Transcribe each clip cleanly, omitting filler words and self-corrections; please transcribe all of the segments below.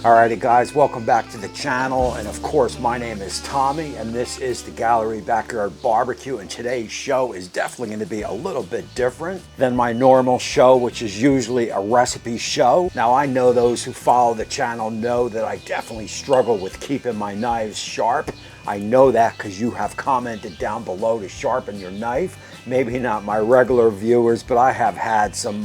Alrighty guys, welcome back to the channel, and of course my name is Tommy and this is the Gallery Backyard Barbecue, and today's show is definitely going to be a little bit different than my normal show, which is usually a recipe show. Now I know those who follow the channel know that I definitely struggle with keeping my knives sharp. I know that because you have commented down below to sharpen your knife. Maybe not my regular viewers, but I have had some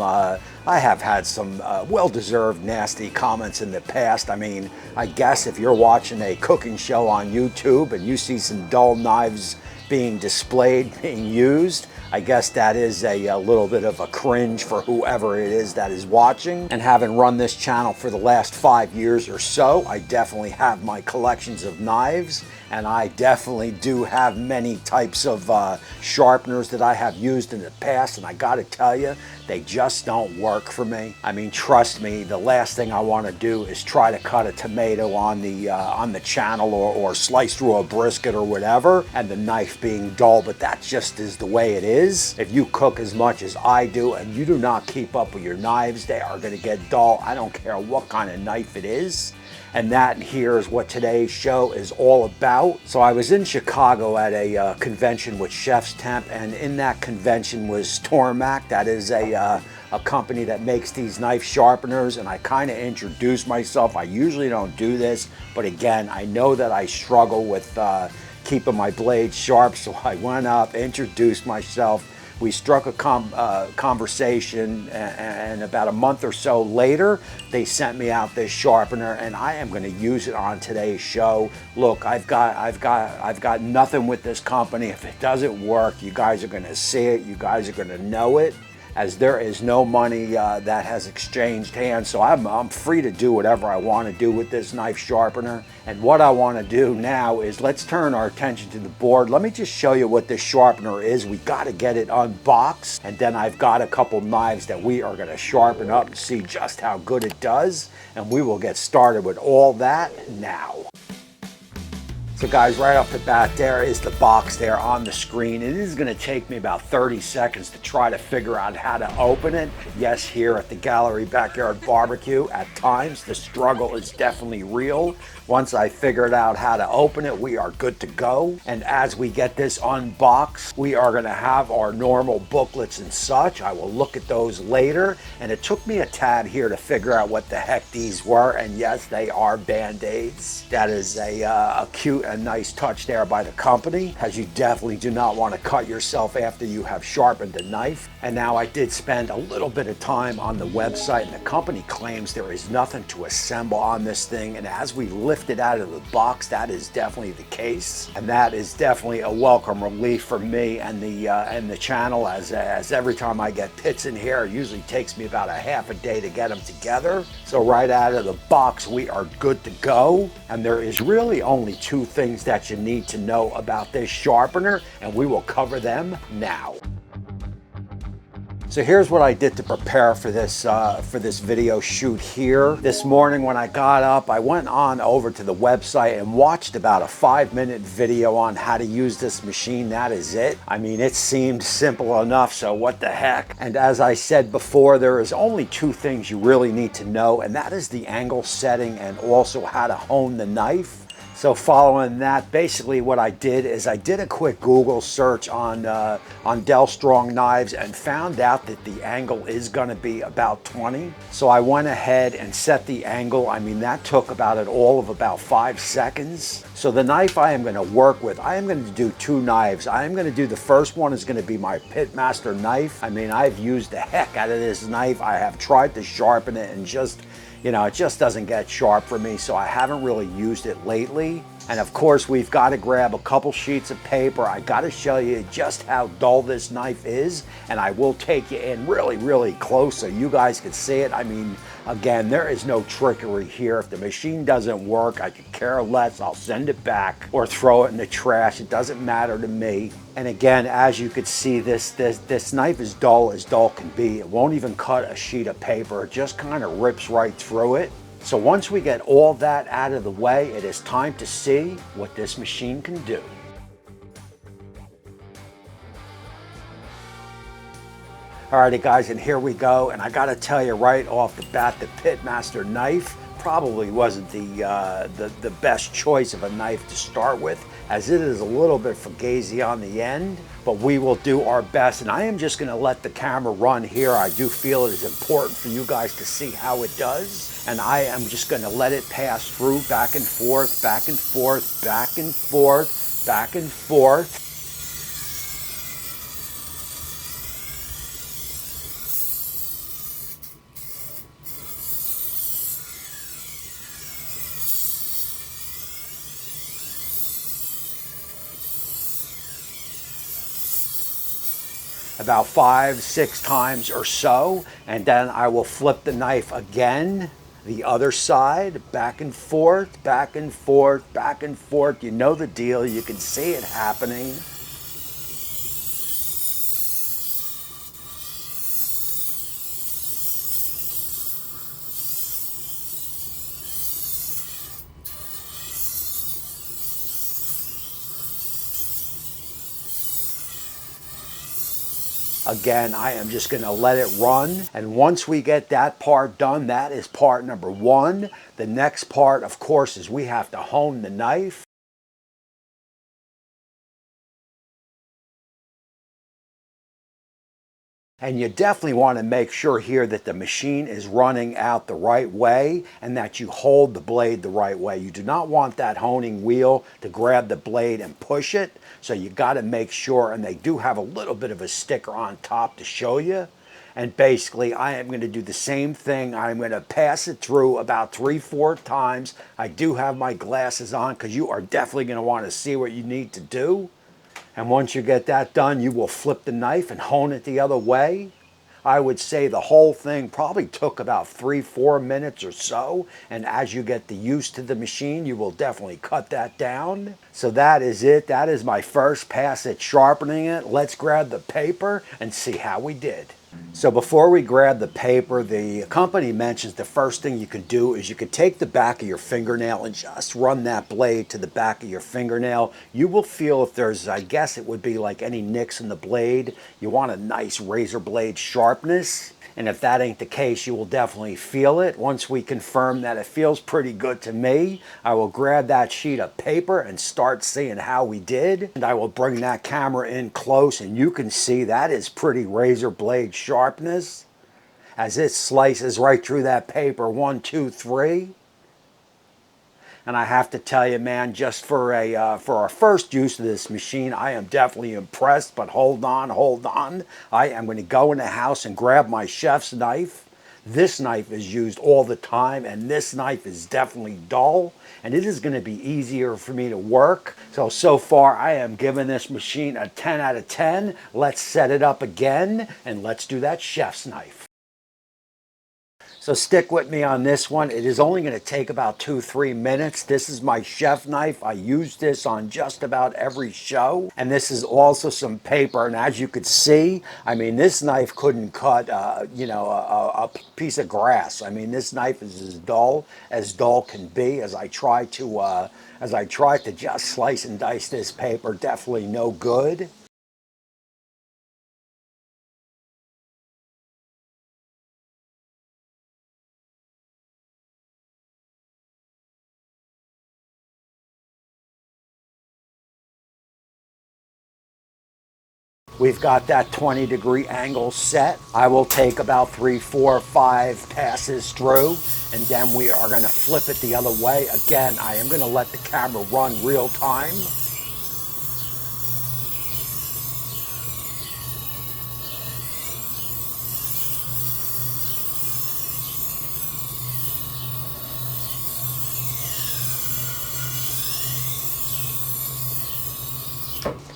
well-deserved nasty comments in the past. I mean, I guess if you're watching a cooking show on YouTube and you see some dull knives being displayed, being used, I guess that is a little bit of a cringe for whoever it is that is watching. And having run this channel for the last 5 years or so, I definitely have my collections of knives, and I definitely do have many types of sharpeners that I have used in the past, and I gotta tell you, they just don't work for me. I mean, trust me, the last thing I want to do is try to cut a tomato on the channel or slice through a brisket or whatever, and the knife being dull, but that just is the way it is. If you cook as much as I do and you do not keep up with your knives, they are going to get dull. I don't care what kind of knife it is. And that here is what today's show is all about. So I was in Chicago at a convention with Chef's Temp, and in that convention was Tormek. That is a company that makes these knife sharpeners, and I kind of introduced myself. I usually don't do this, but again, I know that I struggle with keeping my blades sharp, so I went up, introduced myself. We struck a conversation, and about a month or so later, they sent me out this sharpener, and I am going to use it on today's show. Look, I've got nothing with this company. If it doesn't work, you guys are going to see it. You guys are going to know it, as there is no money that has exchanged hands. So I'm free to do whatever I want to do with this knife sharpener. And what I want to do now is let's turn our attention to the board. Let me just show you what this sharpener is. We got to get it unboxed, and then I've got a couple knives that we are going to sharpen up and see just how good it does, and we will get started with all that now. So guys, right off the bat, there is the box there on the screen. It is gonna take me about 30 seconds to try to figure out how to open it. Yes, here at the Gallery Backyard Barbecue, at times the struggle is definitely real. Once I figured out how to open it, we are good to go. And as we get this unboxed, we are gonna have our normal booklets and such. I will look at those later. And it took me a tad here to figure out what the heck these were. And yes, they are Band-Aids. That is a cute and nice touch there by the company, as you definitely do not want to cut yourself after you have sharpened the knife. And now I did spend a little bit of time on the website, and the company claims there is nothing to assemble on this thing, and as we lift it out of the box, that is definitely the case, and that is definitely a welcome relief for me and the channel, as every time I get pits in here, it usually takes me about a half a day to get them together. So right out of the box, we are good to go, and there is really only two things that you need to know about this sharpener, and we will cover them now. So here's what I did to prepare for this video shoot here. This morning when I got up, I went on over to the website and watched about a 5-minute video on how to use this machine. That is it. I mean, it seemed simple enough, so what the heck. And as I said before, there is only two things you really need to know, and that is the angle setting and also how to hone the knife. So following that, basically what I did is I did a quick Google search on Del Strong knives and found out that the angle is going to be about 20. So I went ahead and set the angle. I mean, that took about 5 seconds. So the knife I am going to work with, I am going to do two knives. I am going to do, the first one is going to be my Pitmaster knife. I mean, I've used the heck out of this knife. I have tried to sharpen it and just, you know, it just doesn't get sharp for me, so I haven't really used it lately. And of course, we've got to grab a couple sheets of paper. I got to show you just how dull this knife is, and I will take you in really, really close so you guys can see it. I mean, again, there is no trickery here. If the machine doesn't work, I could care less. I'll send it back or throw it in the trash. It doesn't matter to me. And again, as you can see, this knife is dull as dull can be. It won't even cut a sheet of paper. It just kind of rips right through it. So once we get all that out of the way, it is time to see what this machine can do. Alrighty guys, and here we go. And I gotta tell you right off the bat, the Pitmaster knife probably wasn't the best choice of a knife to start with, as it is a little bit fugazi on the end, but we will do our best. And I am just going to let the camera run here. I do feel it is important for you guys to see how it does, and I am just going to let it pass through, back and forth, back and forth, back and forth, back and forth. About 5-6 times or so, and then I will flip the knife again, the other side, back and forth, back and forth, back and forth. You know the deal, you can see it happening. Again, I am just going to let it run. And once we get that part done, that is part number one. The next part, of course, is we have to hone the knife. And you definitely want to make sure here that the machine is running out the right way and that you hold the blade the right way. You do not want that honing wheel to grab the blade and push it. So you got to make sure, and they do have a little bit of a sticker on top to show you. And basically, I am going to do the same thing. I'm going to pass it through about 3-4 times. I do have my glasses on because you are definitely going to want to see what you need to do. And once you get that done, you will flip the knife and hone it the other way. I would say the whole thing probably took about 3-4 minutes or so. And as you get the use to the machine, you will definitely cut that down. So that is it. That is my first pass at sharpening it. Let's grab the paper and see how we did. So before we grab the paper, the company mentions the first thing you can do is you can take the back of your fingernail and just run that blade to the back of your fingernail. You will feel if there's, I guess it would be like any nicks in the blade. You want a nice razor blade sharpness. And if that ain't the case, you will definitely feel it. Once we confirm that it feels pretty good to me, I will grab that sheet of paper and start seeing how we did. And I will bring that camera in close, and you can see that is pretty razor blade sharpness as it slices right through that paper, 1, 2, 3. And I have to tell you, man, just for our first use of this machine, I am definitely impressed. But hold on, hold on. I am going to go in the house and grab my chef's knife. This knife is used all the time, and this knife is definitely dull. And it is going to be easier for me to work. So far, I am giving this machine a 10 out of 10. Let's set it up again, and let's do that chef's knife. So stick with me on this one. It is only going to take about 2-3 minutes. This is my chef knife. I use this on just about every show. And this is also some paper. And as you could see, I mean, this knife couldn't cut, a piece of grass. I mean, this knife is as dull can be. As I try to just slice and dice this paper, definitely no good. We've got that 20-degree angle set. I will take about 3, 4, 5 passes through, and then we are going to flip it the other way. Again, I am going to let the camera run real time.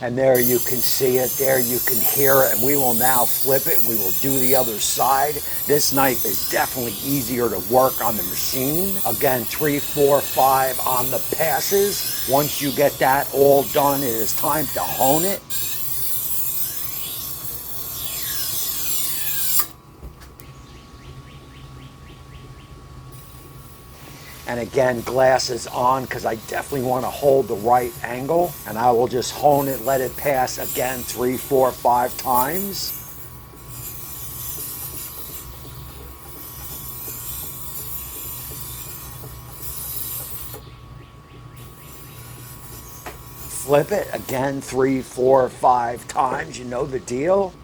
And there you can see it, there you can hear it, and we will now flip it. We will do the other side. This knife is definitely easier to work on the machine. Again, 3, 4, 5 on the passes. Once you get that all done, it is time to hone it. And again, glasses on, because I definitely want to hold the right angle. And I will just hone it, let it pass again 3, 4, 5 times. flip it again 3, 4, 5 times. You know the deal.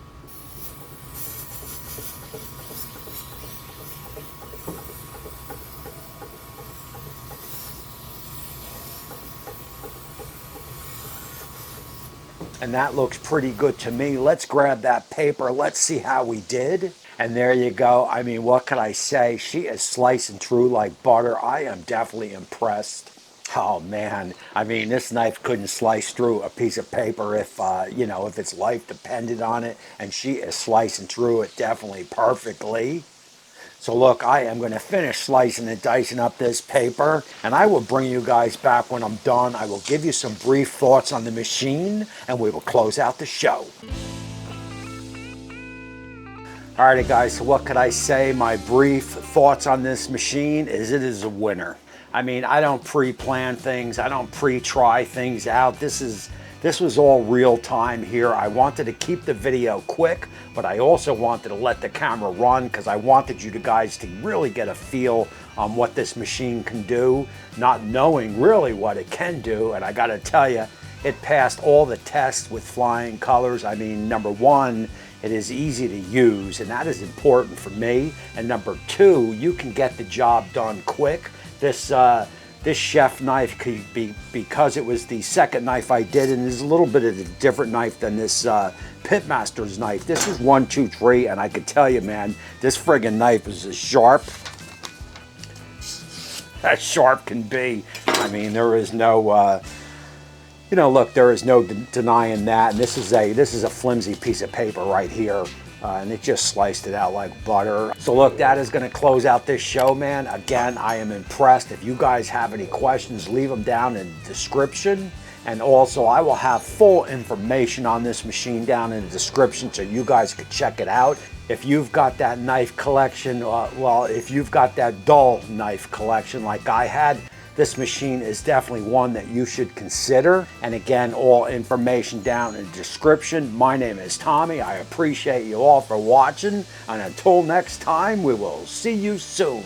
And that looks pretty good to me. Let's grab that paper. Let's see how we did. And there you go. I mean, what can I say? She is slicing through like butter. I am definitely impressed. Oh man, I mean, this knife couldn't slice through a piece of paper if, you know, if its life depended on it. And she is slicing through it definitely perfectly. So look, I am going to finish slicing and dicing up this paper, and I will bring you guys back when I'm done. I will give you some brief thoughts on the machine, and we will close out the show. Alrighty guys, so what could I say? My brief thoughts on this machine is it is a winner. I mean, I don't pre-plan things. I don't pre-try things out. This was all real time here. I wanted to keep the video quick, but I also wanted to let the camera run because I wanted you guys to really get a feel on what this machine can do, not knowing really what it can do. And I gotta tell you, it passed all the tests with flying colors. I mean, number one, it is easy to use, and that is important for me. And number two, you can get the job done quick. This chef knife could be, because it was the second knife I did, and it's a little bit of a different knife than this Pitmaster's knife. This is 1, 2, 3, and I could tell you, man, this friggin' knife is as sharp as sharp can be. I mean, there is no, you know, look, there is no denying that. And this is a flimsy piece of paper right here. And it just sliced it out like butter. So look, that is gonna close out this show, man. Again, I am impressed. If you guys have any questions, leave them down in the description. And also, I will have full information on this machine down in the description so you guys could check it out. If you've got that knife collection, well, if you've got that dull knife collection like I had, this machine is definitely one that you should consider. And again, all information down in the description. My name is Tommy. I appreciate you all for watching. And until next time, we will see you soon.